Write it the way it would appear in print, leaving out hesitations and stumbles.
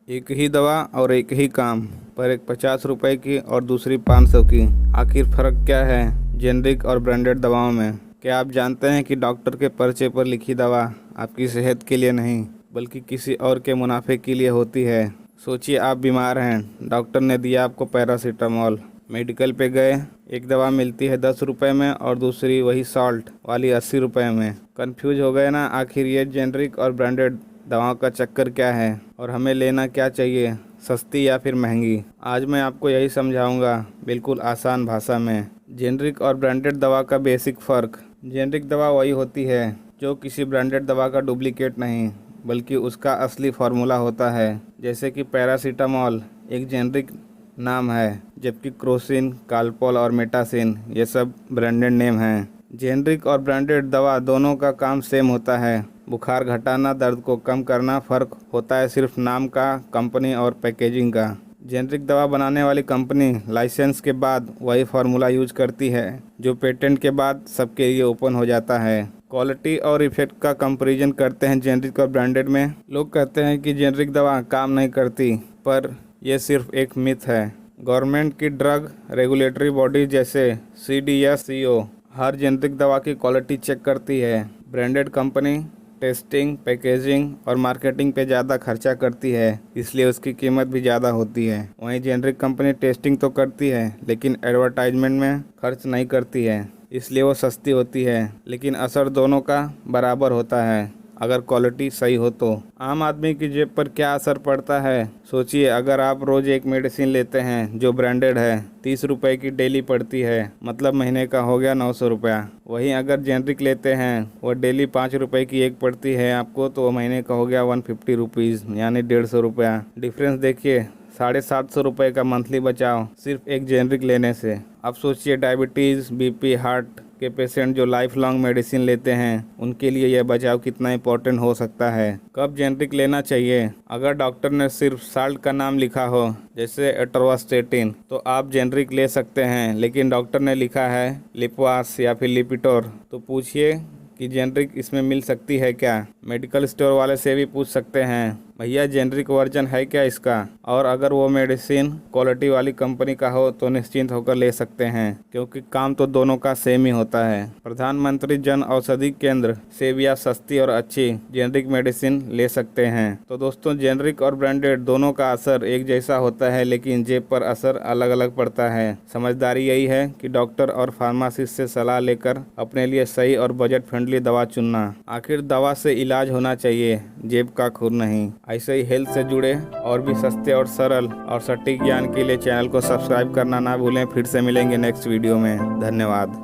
एक ही दवा और एक ही काम, पर एक 50 रुपए की और दूसरी 500 की। आखिर फ़र्क क्या है जेनरिक और ब्रांडेड दवाओं में? क्या आप जानते हैं कि डॉक्टर के पर्चे पर लिखी दवा आपकी सेहत के लिए नहीं बल्कि किसी और के मुनाफे के लिए होती है? सोचिए, आप बीमार हैं, डॉक्टर ने दिया आपको पैरासीटामोल, मेडिकल पे गए, एक दवा मिलती है 10 रुपये में और दूसरी वही सॉल्ट वाली 80 रुपये में। कन्फ्यूज हो गए ना? आखिर ये जेनरिक और ब्रांडेड दवाओं का चक्कर क्या है और हमें लेना क्या चाहिए, सस्ती या फिर महंगी? आज मैं आपको यही समझाऊंगा, बिल्कुल आसान भाषा में। जेनरिक और ब्रांडेड दवा का बेसिक फ़र्क। जेनरिक दवा वही होती है जो किसी ब्रांडेड दवा का डुप्लीकेट नहीं बल्कि उसका असली फार्मूला होता है। जैसे कि पैरासीटामोल एक जेनरिक नाम है, जबकि क्रोसिन, कालपोल और मेटासिन ये सब ब्रांडेड नेम हैं। जेनरिक और ब्रांडेड दवा दोनों का काम सेम होता है, बुखार घटाना, दर्द को कम करना। फ़र्क होता है सिर्फ नाम का, कंपनी और पैकेजिंग का। जेनरिक दवा बनाने वाली कंपनी लाइसेंस के बाद वही फार्मूला यूज करती है जो पेटेंट के बाद सबके लिए ओपन हो जाता है। क्वालिटी और इफेक्ट का कंपैरिजन करते हैं जेनरिक और ब्रांडेड में। लोग कहते हैं कि जेनरिक दवा काम नहीं करती, पर यह सिर्फ एक मिथ है। गवर्नमेंट की ड्रग रेगुलेटरी बॉडी जैसे CDSCO हर जेनरिक दवा की क्वालिटी चेक करती है। ब्रांडेड कंपनी टेस्टिंग, पैकेजिंग और मार्केटिंग पे ज़्यादा खर्चा करती है, इसलिए उसकी कीमत भी ज़्यादा होती है। वहीं जेनरिक कंपनी टेस्टिंग तो करती है लेकिन एडवर्टाइजमेंट में खर्च नहीं करती है, इसलिए वो सस्ती होती है। लेकिन असर दोनों का बराबर होता है अगर क्वालिटी सही हो तो। आम आदमी की जेब पर क्या असर पड़ता है? सोचिए, अगर आप रोज़ एक मेडिसिन लेते हैं जो ब्रांडेड है, 30 रुपये की डेली पड़ती है, मतलब महीने का हो गया 900 रुपया। वहीं अगर जेनरिक लेते हैं, वो डेली 5 रुपये की एक पड़ती है आपको, तो महीने का हो गया 150 रुपीज़, यानी 150 रुपया। डिफरेंस देखिए, 750 रुपये का मंथली बचाव सिर्फ एक जेनरिक लेने से। अब सोचिए, डायबिटीज़, BP, हार्ट के पेशेंट जो लाइफ लॉन्ग मेडिसिन लेते हैं, उनके लिए यह बचाव कितना इंपॉर्टेंट हो सकता है। कब जेनरिक लेना चाहिए? अगर डॉक्टर ने सिर्फ साल्ट का नाम लिखा हो, जैसे एटोवास्टेटिन, तो आप जेनरिक ले सकते हैं। लेकिन डॉक्टर ने लिखा है लिपवास या फिर लिपिटोर, तो पूछिए कि जेनरिक इसमें मिल सकती है क्या? मेडिकल स्टोर वाले से भी पूछ सकते हैं, भैया जेनरिक वर्जन है क्या इसका? और अगर वो मेडिसिन क्वालिटी वाली कंपनी का हो तो निश्चिंत होकर ले सकते हैं, क्योंकि काम तो दोनों का सेम ही होता है। प्रधानमंत्री जन औषधि केंद्र से भी आप सस्ती और अच्छी जेनरिक मेडिसिन ले सकते हैं। तो दोस्तों, जेनरिक और ब्रांडेड दोनों का असर एक जैसा होता है, लेकिन जेब पर असर अलग अलग पड़ता है। समझदारी यही है कि डॉक्टर और फार्मासिस्ट से सलाह लेकर अपने लिए सही और बजट फ्रेंडली दवा चुनना। आखिर दवा से इलाज होना चाहिए, जेब का खून नहीं। ऐसे ही हेल्थ से जुड़े और भी सस्ते और सरल और सटीक ज्ञान के लिए चैनल को सब्सक्राइब करना ना भूलें। फिर से मिलेंगे नेक्स्ट वीडियो में। धन्यवाद।